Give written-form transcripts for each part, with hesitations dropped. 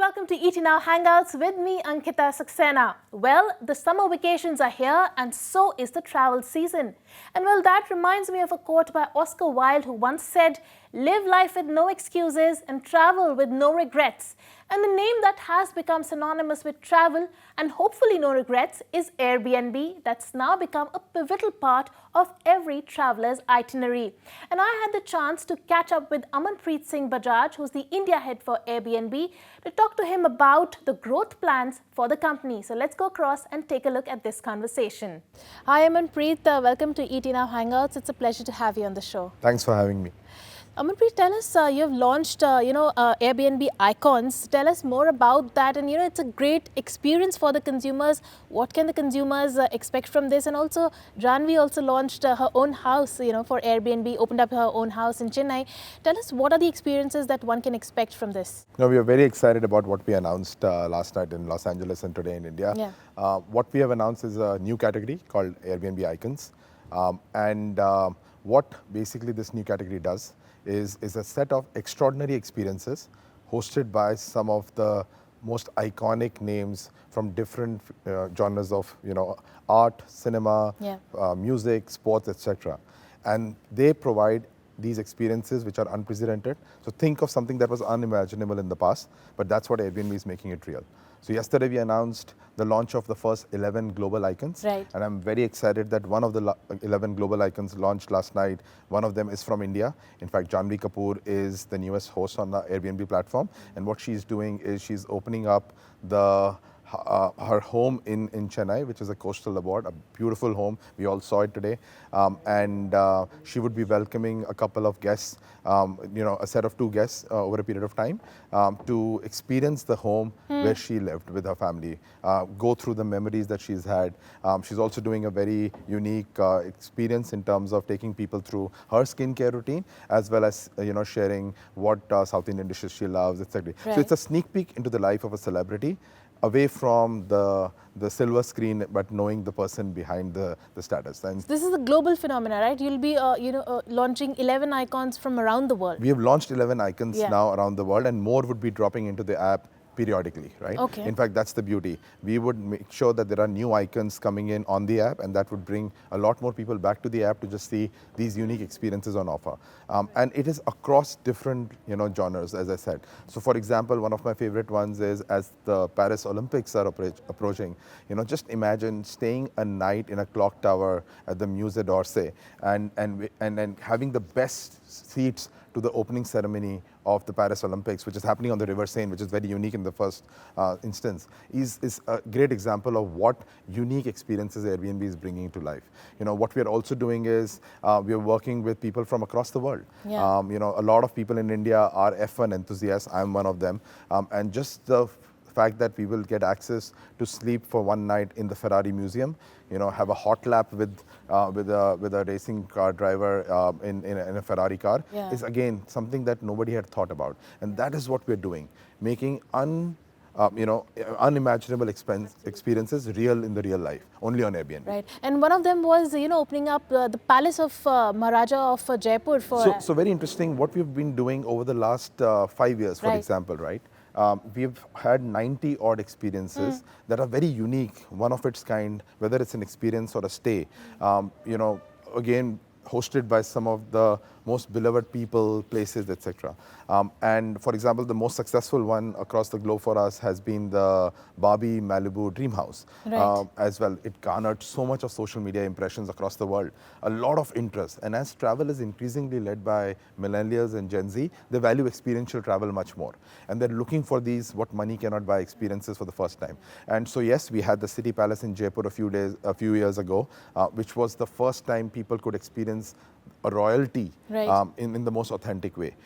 welcome to Now Hangouts with me, Ankita Saxena. Well, the summer vacations are here and so is the travel season. And well, that reminds me of a quote by Oscar Wilde who once said, "Live life with no excuses and travel with no regrets." And the name that has become synonymous with travel and hopefully no regrets is Airbnb, that's now become a pivotal part of every traveler's itinerary. And I had the chance to catch up with Amanpreet Singh Bajaj, who's the India head for Airbnb, to talk to him about the growth plans for the company. So let's go across and take a look at this conversation. Hi Amanpreet, welcome to Now Hangouts. It's a pleasure to have you on the show. Thanks for having me. Amanpreet, tell us, you've launched, Airbnb Icons. Tell us more about that. And, it's a great experience for the consumers. What can the consumers expect from this? And also, Janvi also launched her own house, for Airbnb, opened up her own house in Chennai. Tell us, what are the experiences that one can expect from this? No, we are very excited about what we announced last night in Los Angeles and today in India. Yeah. What we have announced is a new category called Airbnb Icons. What basically this new category does is a set of extraordinary experiences hosted by some of the most iconic names from different genres of art, cinema, music, sports, etc. And they provide these experiences which are unprecedented. So think of something that was unimaginable in the past, but that's what Airbnb is making it real. So yesterday we announced the launch of the first 11 global icons. Right. And I'm very excited that one of the 11 global icons launched last night. One of them is from India. In fact, Janvi Kapoor is the newest host on the Airbnb platform. And what she's doing is she's opening up her home in Chennai, which is a coastal abode, a beautiful home. We all saw it today. She would be welcoming a couple of guests, a set of 2 guests over a period of time to experience the home where she lived with her family, go through the memories that she's had. She's also doing a very unique experience in terms of taking people through her skincare routine, as well as, sharing what South Indian dishes she loves, etc. Right. So it's a sneak peek into the life of a celebrity, away from the silver screen, but knowing the person behind the status. And this is a global phenomena, right? You'll be, launching 11 icons from around the world. we have launched 11 icons Yeah. now around the world, and more would be dropping into the app periodically, right? Okay. In fact, that's the beauty. We would make sure that there are new icons coming in on the app, and that would bring a lot more people back to the app to just see these unique experiences on offer. And it is across different, genres, as I said. So for example, one of my favorite ones is, as the Paris Olympics are approaching, just imagine staying a night in a clock tower at the Musée d'Orsay and having the best seats to the opening ceremony of the Paris Olympics, which is happening on the River Seine, which is very unique in the first instance, is a great example of what unique experiences Airbnb is bringing to life. What we are also doing is we are working with people from across the world. Yeah. A lot of people in India are F1 enthusiasts. I'm one of them. And just the fact that we will get access to sleep for one night in the Ferrari Museum, have a hot lap with a racing car driver in a Ferrari car, is again something that nobody had thought about. And that is what we're doing, making unimaginable experiences real in the real life, only on Airbnb. Right. And one of them was, opening up the Palace of Maharaja of Jaipur for... So very interesting what we've been doing over the last 5 years, for example, right? We've had 90 odd experiences that are very unique, one of its kind, whether it's an experience or a stay. Again, hosted by some of the most beloved people, places, etc. And for example, the most successful one across the globe for us has been the Barbie Malibu Dream House. Right. As well. It garnered so much of social media impressions across the world, a lot of interest. And as travel is increasingly led by millennials and Gen Z, they value experiential travel much more. And they're looking for these what money cannot buy experiences for the first time. And so yes, we had the City Palace in Jaipur a few years ago, which was the first time people could experience a royalty in the most authentic way.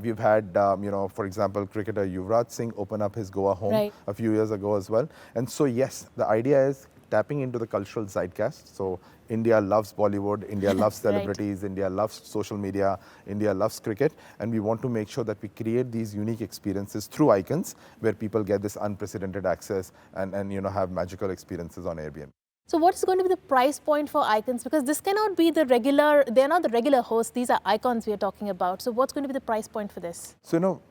We've had, for example, cricketer Yuvraj Singh open up his Goa home a few years ago as well. And so yes, the idea is tapping into the cultural zeitgeist. So India loves Bollywood, India loves celebrities, India loves social media, India loves cricket, and we want to make sure that we create these unique experiences through icons where people get this unprecedented access and have magical experiences on Airbnb. So what is going to be the price point for icons? Because this cannot be the regular, they're not the regular hosts, these are icons we are talking about. So what's going to be the price point for this? So,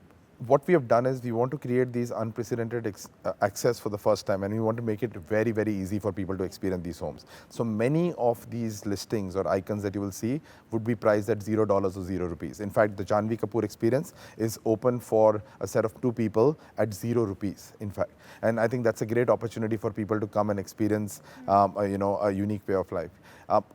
what we have done is we want to create these unprecedented access for the first time, and we want to make it very, very easy for people to experience these homes. So many of these listings or icons that you will see would be priced at $0 or 0 rupees. In fact, the Janvi Kapoor experience is open for a set of 2 people at 0 rupees, in fact. And I think that's a great opportunity for people to come and experience a unique way of life.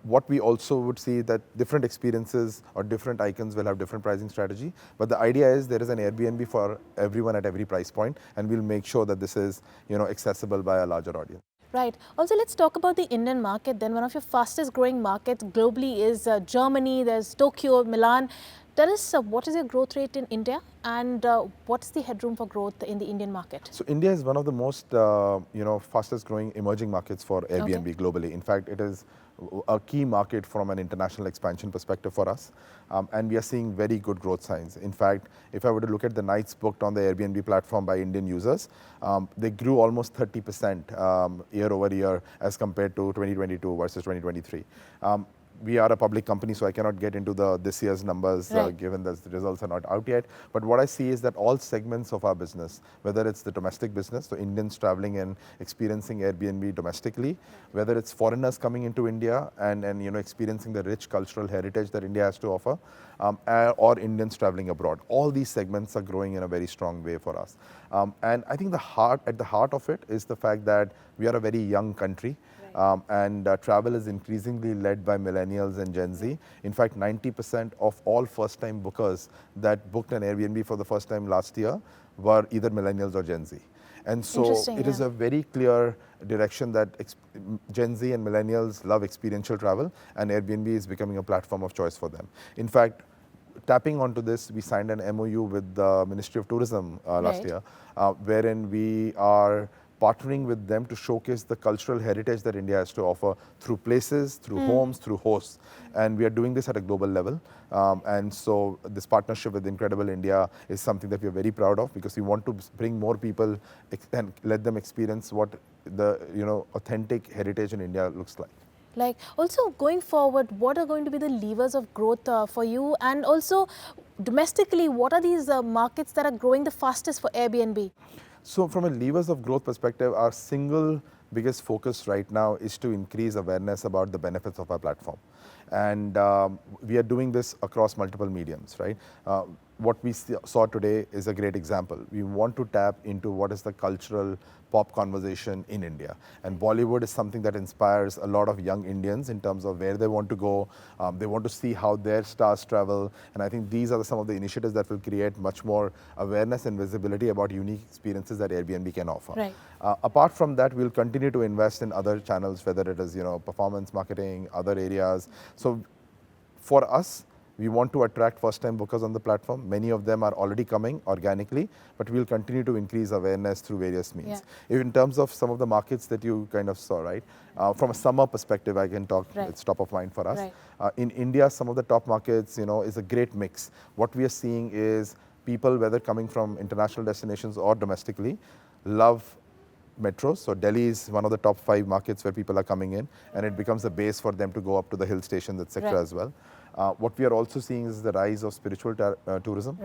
What we also would see that different experiences or different icons will have different pricing strategy, but the idea is there is an Airbnb for everyone at every price point, and we'll make sure that this is accessible by a larger audience. Right. Also, let's talk about the Indian market then. One of your fastest growing markets globally is Germany, there's Tokyo, Milan. Tell us what is your growth rate in India, and what's the headroom for growth in the Indian market? So India is one of the most fastest growing emerging markets for Airbnb globally. In fact, it is a key market from an international expansion perspective for us, and we are seeing very good growth signs. In fact, if I were to look at the nights booked on the Airbnb platform by Indian users, they grew almost 30% year over year as compared to 2022 versus 2023. We are a public company, so I cannot get into this year's numbers, given that the results are not out yet. But what I see is that all segments of our business, whether it's the domestic business, so Indians traveling and experiencing Airbnb domestically, whether it's foreigners coming into India and experiencing the rich cultural heritage that India has to offer, or Indians traveling abroad, all these segments are growing in a very strong way for us. And I think at the heart of it is the fact that we are a very young country. And travel is increasingly led by millennials and Gen Z. In fact, 90% of all first-time bookers that booked an Airbnb for the first time last year were either millennials or Gen Z. And so it is a very clear direction that Gen Z and millennials love experiential travel, and Airbnb is becoming a platform of choice for them. In fact, tapping onto this, we signed an MOU with the Ministry of Tourism last year, wherein we are partnering with them to showcase the cultural heritage that India has to offer through places, through homes, through hosts. And we are doing this at a global level. And so this partnership with Incredible India is something that we are very proud of, because we want to bring more people and let them experience what the authentic heritage in India looks like. Like, also going forward, what are going to be the levers of growth for you? And also domestically, what are these markets that are growing the fastest for Airbnb? So from a levers of growth perspective, our single biggest focus right now is to increase awareness about the benefits of our platform. And we are doing this across multiple mediums, right? What we saw today is a great example. We want to tap into what is the cultural pop conversation in India. And Bollywood is something that inspires a lot of young Indians in terms of where they want to go. They want to see how their stars travel. And I think these are some of the initiatives that will create much more awareness and visibility about unique experiences that Airbnb can offer. Right. Apart from that, we'll continue to invest in other channels, whether it is performance marketing, other areas. So for us, we want to attract first-time bookers on the platform. Many of them are already coming organically, but we'll continue to increase awareness through various means. In terms of some of the markets that you kind of saw, right? From a summer perspective, I can talk, it's top of mind for us. In India, some of the top markets, is a great mix. What we are seeing is people, whether coming from international destinations or domestically, love metros. So Delhi is one of the top 5 markets where people are coming in, and it becomes a base for them to go up to the hill stations, etc. as well. What we are also seeing is the rise of spiritual tourism.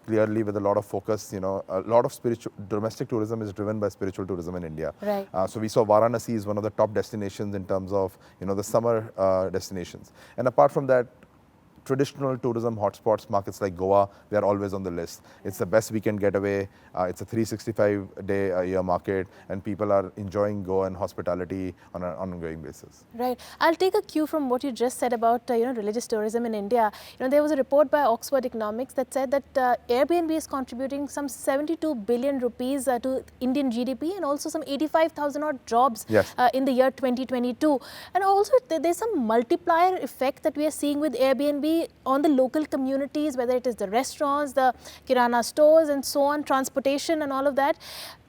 Clearly, with a lot of focus, a lot of domestic tourism is driven by spiritual tourism in India. So we saw Varanasi is one of the top destinations in terms of the summer destinations. And apart from that, traditional tourism hotspots, markets like Goa, they are always on the list. It's the best weekend getaway. It's a 365-day-a-year market, and people are enjoying Goa and hospitality on an ongoing basis. Right. I'll take a cue from what you just said about religious tourism in India. There was a report by Oxford Economics that said that Airbnb is contributing some 72 billion rupees to Indian GDP, and also some 85,000 odd jobs in the year 2022. And also there's some multiplier effect that we are seeing with Airbnb on the local communities, whether it is the restaurants, the kirana stores and so on, transportation and all of that.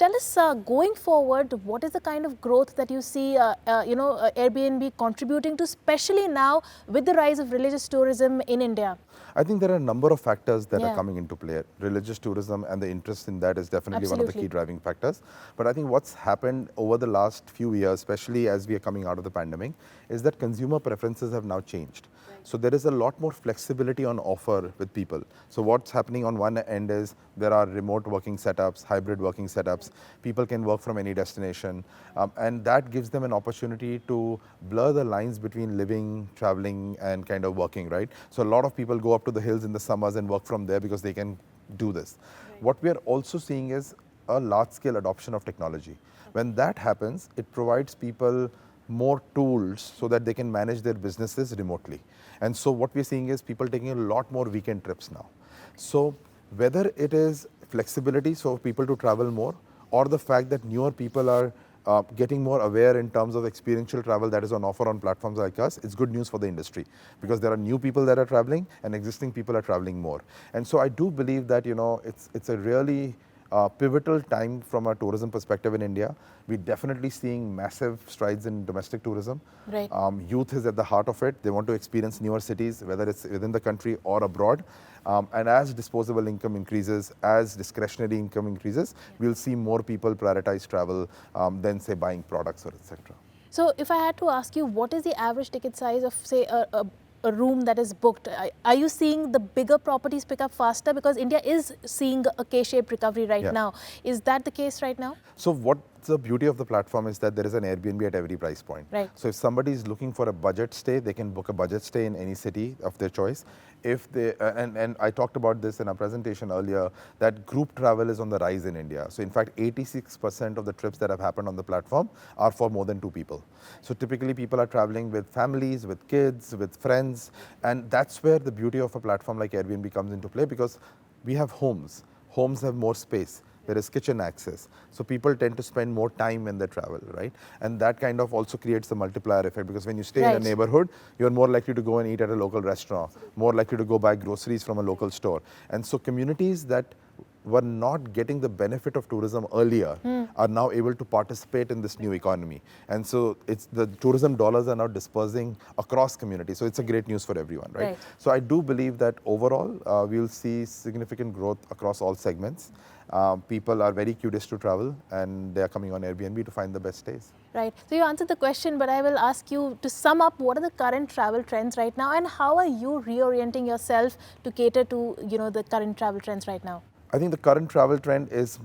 Tell us, going forward, what is the kind of growth that you see, Airbnb contributing to, especially now with the rise of religious tourism in India? I think there are a number of factors that are Yeah. coming into play. Religious tourism and the interest in that is definitely one of the Absolutely. key driving factors. But I think what's happened over the last few years, especially as we are coming out of the pandemic, is that consumer preferences have now changed. So there is a lot more flexibility on offer with people. So what's happening on one end is there are remote working setups, hybrid working setups. People can work from any destination. And that gives them an opportunity to blur the lines between living, traveling, and kind of working, right? So a lot of people go up to the hills in the summers and work from there because they can do this. What we are also seeing is a large-scale adoption of technology. When that happens, it provides people more tools so that they can manage their businesses remotely. And so what we're seeing is people taking a lot more weekend trips now. So whether it is flexibility, so people to travel more, or the fact that newer people are getting more aware in terms of experiential travel that is on offer on platforms like us, it's good news for the industry because there are new people that are traveling and existing people are traveling more. And so I do believe that, it's a really pivotal time from a tourism perspective in India. We're definitely seeing massive strides in domestic tourism. Right. Youth is at the heart of it. They want to experience newer cities, whether it's within the country or abroad. And as disposable income increases, as discretionary income increases, we'll see more people prioritize travel than, say, buying products or etc. So if I had to ask you, what is the average ticket size of, say, a room that is booked? Are you seeing the bigger properties pick up faster? Because India is seeing a K-shaped recovery right now. Is that the case right now? So what's the beauty of the platform is that there is an Airbnb at every price point. Right. So if somebody is looking for a budget stay, they can book a budget stay in any city of their choice. If they and I talked about this in a presentation earlier, that group travel is on the rise in India. So in fact, 86% of the trips that have happened on the platform are for more than 2 people. So typically people are traveling with families, with kids, with friends, and that's where the beauty of a platform like Airbnb comes into play because we have homes. Homes have more space. There is kitchen access. So people tend to spend more time when they travel, right? And that kind of also creates a multiplier effect because when you stay in a neighborhood, you're more likely to go and eat at a local restaurant, more likely to go buy groceries from a local store. And so communities that were not getting the benefit of tourism earlier are now able to participate in this new economy. And so it's the tourism dollars are now dispersing across communities. So it's a great news for everyone, right? So I do believe that overall we'll see significant growth across all segments. People are very curious to travel and they are coming on Airbnb to find the best stays. Right. So you answered the question, but I will ask you to sum up what are the current travel trends right now and how are you reorienting yourself to cater to, the current travel trends right now? I think the current travel trend is,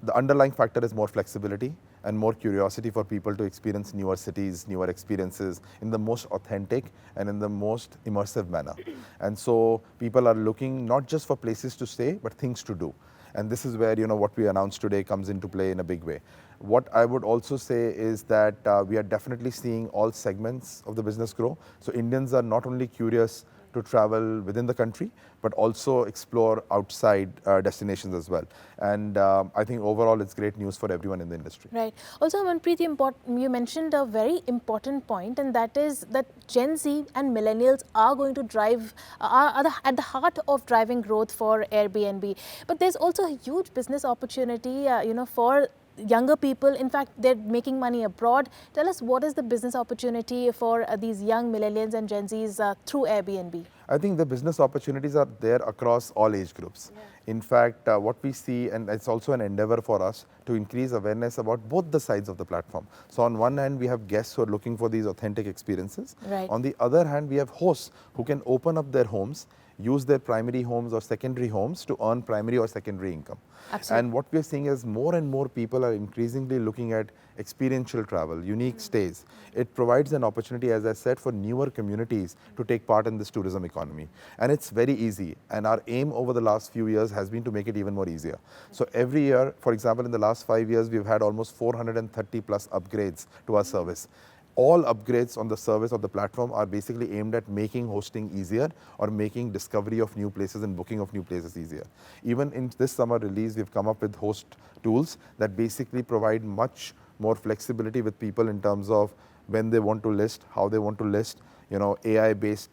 the underlying factor is more flexibility and more curiosity for people to experience newer cities, newer experiences in the most authentic and in the most immersive manner. And so people are looking not just for places to stay, but things to do. And this is where, what we announced today comes into play in a big way. What I would also say is that we are definitely seeing all segments of the business grow. So Indians are not only curious to travel within the country, but also explore outside destinations as well. And I think overall it's great news for everyone in the industry. Right. Also, Amanpreet, you mentioned a very important point, and that is that Gen Z and millennials are going to drive, are at the heart of driving growth for Airbnb. But there's also a huge business opportunity, for younger people. In fact, they're making money abroad. Tell us, what is the business opportunity for these young millennials and Gen Zs through Airbnb? I think the business opportunities are there across all age groups. In fact, what we see, and it's also an endeavor for us to increase awareness about both the sides of the platform. So on one hand, we have guests who are looking for these authentic experiences. Right. On the other hand, we have hosts who can open up their homes, use their primary homes or secondary homes to earn primary or secondary income. Absolutely. And what we're seeing is more and more people are increasingly looking at experiential travel, unique stays. It provides an opportunity, as I said, for newer communities to take part in this tourism economy. And it's very easy. And our aim over the last few years has been to make it even more easier. So every year, for example, in the last 5 years, we've had almost 430 plus upgrades to our service. All upgrades on the service of the platform are basically aimed at making hosting easier or making discovery of new places and booking of new places easier. Even in this summer release, we've come up with host tools that basically provide much more flexibility with people in terms of when they want to list, how they want to list, AI-based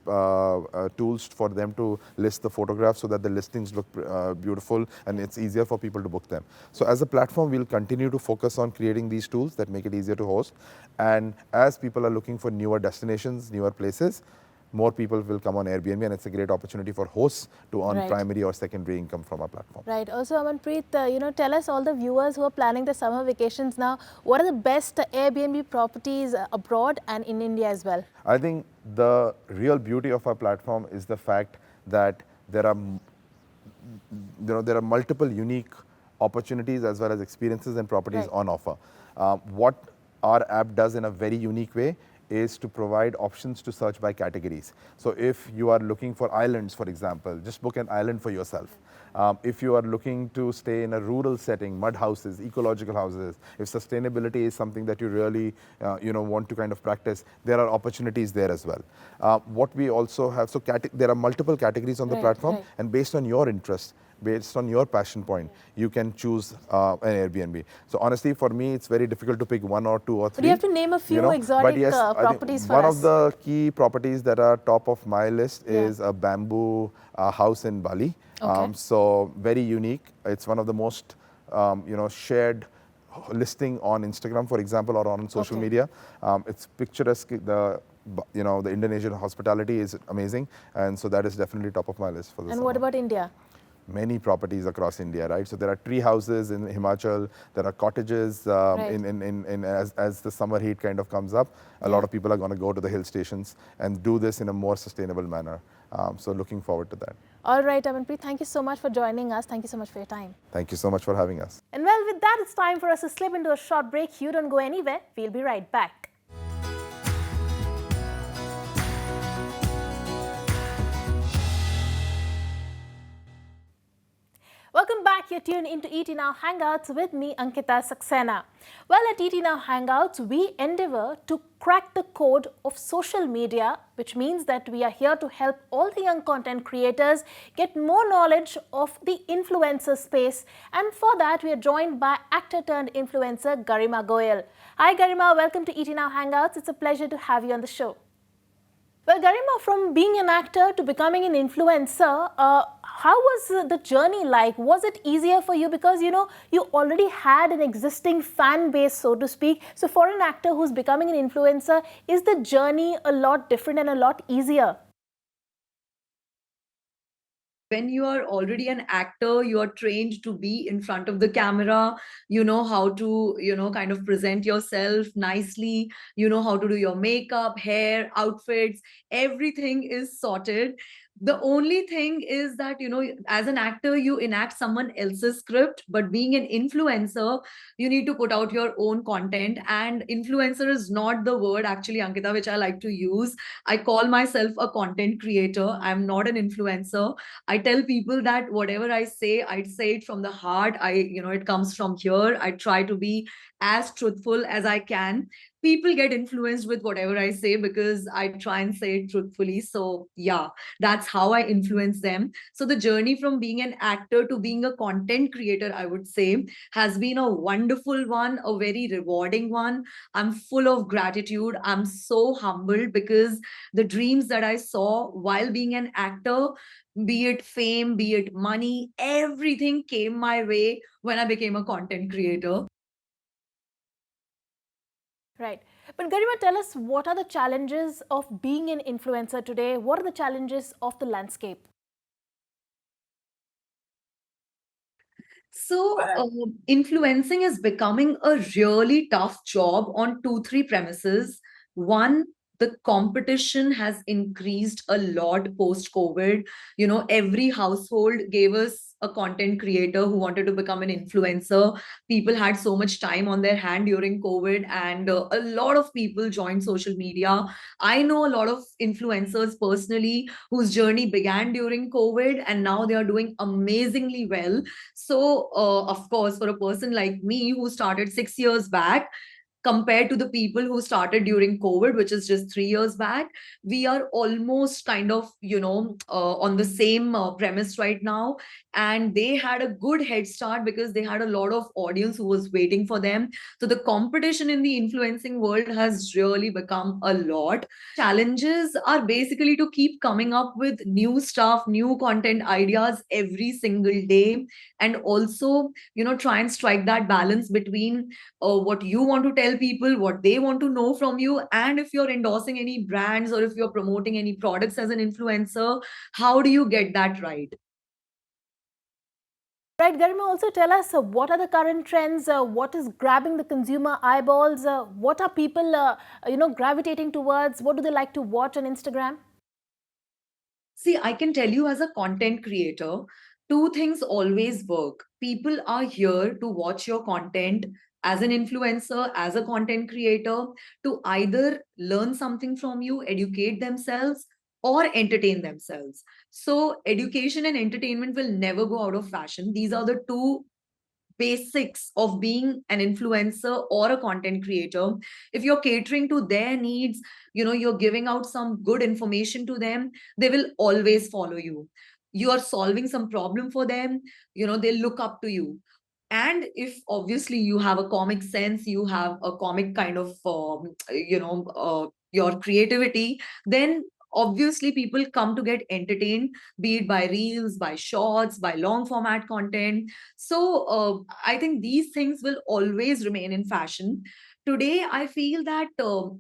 tools for them to list the photographs so that the listings look beautiful and it's easier for people to book them. So as a platform, we'll continue to focus on creating these tools that make it easier to host. And as people are looking for newer destinations, newer places, more people will come on Airbnb, and it's a great opportunity for hosts to earn primary or secondary income from our platform. Right. Also, Amanpreet, tell us, all the viewers who are planning the summer vacations now, what are the best Airbnb properties abroad and in India as well? I think the real beauty of our platform is the fact that there are multiple unique opportunities as well as experiences and properties on offer. What our app does in a very unique way is to provide options to search by categories. So if you are looking for islands, for example, just book an island for yourself. If you are looking to stay in a rural setting, mud houses, ecological houses, if sustainability is something that you really want to kind of practice, there are opportunities there as well. What we also have, so there are multiple categories on the platform, and based on your interest, based on your passion point, you can choose an Airbnb. So honestly, for me, it's very difficult to pick one or two or three. But you have to name a few exotic properties for us. One of the key properties that are top of my list is a bamboo house in Bali. So very unique. It's one of the most shared listing on Instagram, for example, or on social media. It's picturesque. The Indonesian hospitality is amazing, and so that is definitely top of my list for this. And what about India? Many properties across India, right? So there are tree houses in Himachal, there are cottages as the summer heat kind of comes up. A lot of people are going to go to the hill stations and do this in a more sustainable manner. So looking forward to that. All right, Amanpreet, thank you so much for joining us. Thank you so much for your time. Thank you so much for having us. And well, with that, it's time for us to slip into a short break. You don't go anywhere. We'll be right back. Welcome back. You're tuned into ET Now Hangouts with me, Ankita Saxena. Well, at ET Now Hangouts, we endeavor to crack the code of social media, which means that we are here to help all the young content creators get more knowledge of the influencer space. And for that, we are joined by actor turned influencer Garima Goel. Hi, Garima. Welcome to ET Now Hangouts. It's a pleasure to have you on the show. Well, Garima, from being an actor to becoming an influencer, how was the journey like? Was it easier for you? Because, you already had an existing fan base, so to speak. So for an actor who's becoming an influencer, is the journey a lot different and a lot easier? When you are already an actor, you are trained to be in front of the camera, you know how to, kind of present yourself nicely, you know how to do your makeup, hair, outfits, everything is sorted. The only thing is that, as an actor, you enact someone else's script, but being an influencer, you need to put out your own content. And influencer is not the word, actually, Ankita, which I like to use. I call myself a content creator. I'm not an influencer. I tell people that whatever I say it from the heart. It comes from here. I try to be as truthful as I can. People get influenced with whatever I say because I try and say it truthfully. So yeah, that's how I influence them. So the journey from being an actor to being a content creator, I would say, has been a wonderful one, a very rewarding one. I'm full of gratitude. I'm so humbled because the dreams that I saw while being an actor, be it fame, be it money, everything came my way when I became a content creator. Right. But Garima, tell us, what are the challenges of being an influencer today? What are the challenges of the landscape? So, influencing is becoming a really tough job on 2, 3 premises. One, the competition has increased a lot post COVID. Every household gave us a content creator who wanted to become an influencer. People had so much time on their hand during COVID, and a lot of people joined social media. I know a lot of influencers personally whose journey began during COVID, and now they are doing amazingly well. So, of course, for a person like me who started 6 years back, compared to the people who started during COVID, which is just 3 years back. We are almost kind of, on the same premise right now. And they had a good head start because they had a lot of audience who was waiting for them. So the competition in the influencing world has really become a lot. Challenges are basically to keep coming up with new stuff, new content ideas every single day, and also, try and strike that balance between what you want to tell people, what they want to know from you, and if you're endorsing any brands or if you're promoting any products as an influencer, how do you get that right? Right, Garima, also tell us what are the current trends, what is grabbing the consumer eyeballs, what are people, gravitating towards, what do they like to watch on Instagram? See, I can tell you as a content creator, two things always work. People are here to watch your content as an influencer, as a content creator, to either learn something from you, educate themselves, or entertain themselves. So, education and entertainment will never go out of fashion. These are the two basics of being an influencer or a content creator. If you're catering to their needs, you're giving out some good information to them, they will always follow you. You are solving some problem for them, they look up to you. And if obviously you have a comic sense, you have a comic kind of your creativity, then obviously people come to get entertained, be it by reels, by shorts, by long format content. So I think these things will always remain in fashion. Today I feel that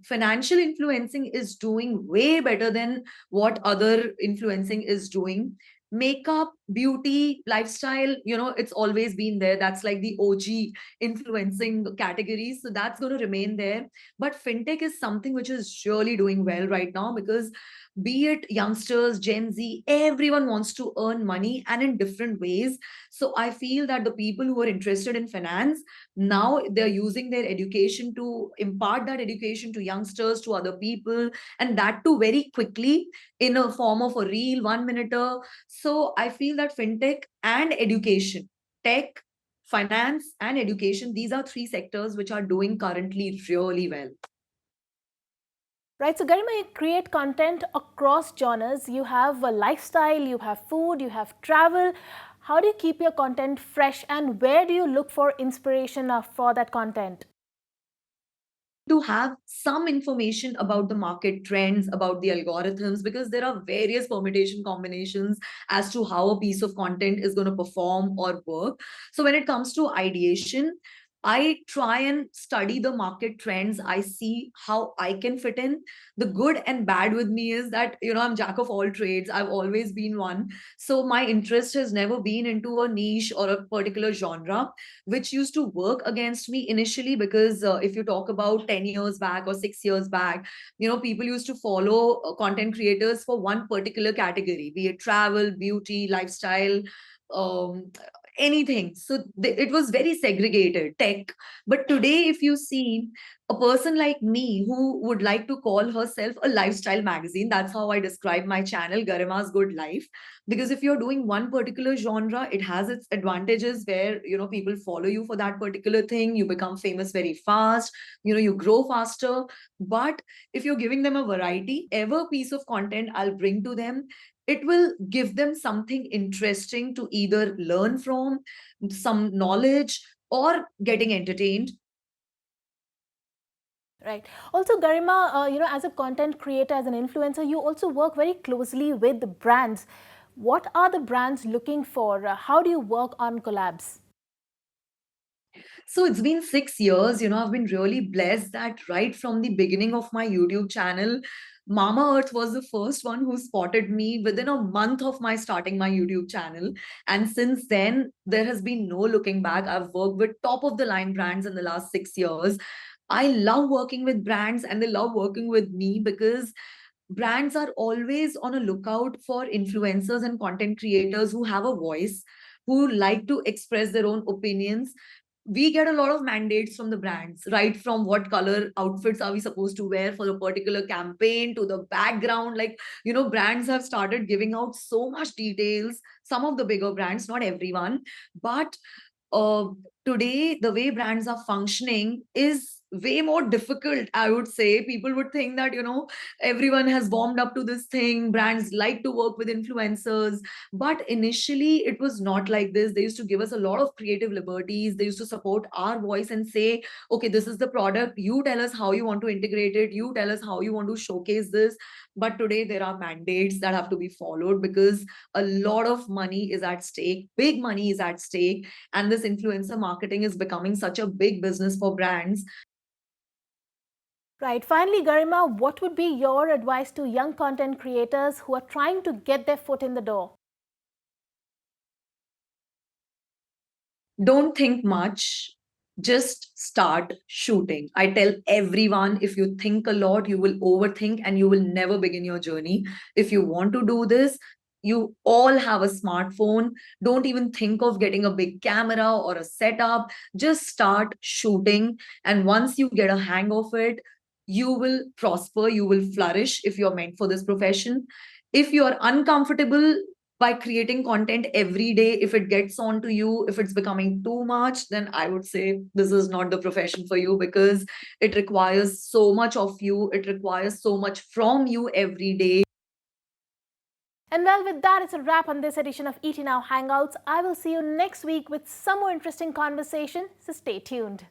financial influencing is doing way better than what other influencing is doing. Makeup, beauty, lifestyle, it's always been there. That's like the OG influencing categories, so that's going to remain there. But fintech is something which is really doing well right now, because be it youngsters, Gen Z, everyone wants to earn money and in different ways. So I feel that the people who are interested in finance, now they're using their education to impart that education to youngsters, to other people, and that too very quickly in a form of a reel, 1 minute. So I feel that fintech and education, tech, finance, and education, these are three sectors which are doing currently really well. Right, so Garima, you create content across genres. You have a lifestyle, you have food, you have travel. How do you keep your content fresh, and where do you look for inspiration for that content? To have some information about the market trends, about the algorithms, because there are various permutation combinations as to how a piece of content is going to perform or work. So when it comes to ideation, I try and study the market trends. I see how I can fit in. The good and bad with me is that, I'm jack of all trades. I've always been one. So my interest has never been into a niche or a particular genre, which used to work against me initially, because if you talk about 10 years back or 6 years back, people used to follow content creators for one particular category, be it travel, beauty, lifestyle, um, anything. So it was very segregated, tech. But today, if you see a person like me who would like to call herself a lifestyle magazine, that's how I describe my channel, Garima's Good Life. Because if you're doing one particular genre, it has its advantages where, people follow you for that particular thing, you become famous very fast, you grow faster. But if you're giving them a variety, ever piece of content I'll bring to them, it will give them something interesting to either learn from, some knowledge, or getting entertained. Right. Also, Garima, as a content creator, as an influencer, you also work very closely with the brands. What are the brands looking for? How do you work on collabs? So it's been 6 years. I've been really blessed that right from the beginning of my YouTube channel, Mama Earth was the first one who spotted me within a month of my starting my YouTube channel. And since then, there has been no looking back. I've worked with top of the line brands in the last 6 years. I love working with brands and they love working with me, because brands are always on a lookout for influencers and content creators who have a voice, who like to express their own opinions. We get a lot of mandates from the brands, right from what color outfits are we supposed to wear for a particular campaign to the background. Like, brands have started giving out so much details. Some of the bigger brands, not everyone. But uh, today, the way brands are functioning is way more difficult, I would say. People would think that, everyone has warmed up to this thing. Brands like to work with influencers. But initially, it was not like this. They used to give us a lot of creative liberties. They used to support our voice and say, okay, this is the product. You tell us how you want to integrate it. You tell us how you want to showcase this. But today, there are mandates that have to be followed because a lot of money is at stake. Big money is at stake. And this influencer marketing is becoming such a big business for brands. Right. Finally, Garima, what would be your advice to young content creators who are trying to get their foot in the door? Don't think much, just start shooting. I tell everyone, if you think a lot, you will overthink and you will never begin your journey. If you want to do this, you all have a smartphone. Don't even think of getting a big camera or a setup. Just start shooting. And once you get a hang of it, you will prosper, you will flourish if you're meant for this profession. If you're uncomfortable by creating content every day, if it gets on to you, if it's becoming too much, then I would say this is not the profession for you, because it requires so much of you, it requires so much from you every day. And well, with that, it's a wrap on this edition of ET Now Hangouts. I will see you next week with some more interesting conversation, so stay tuned.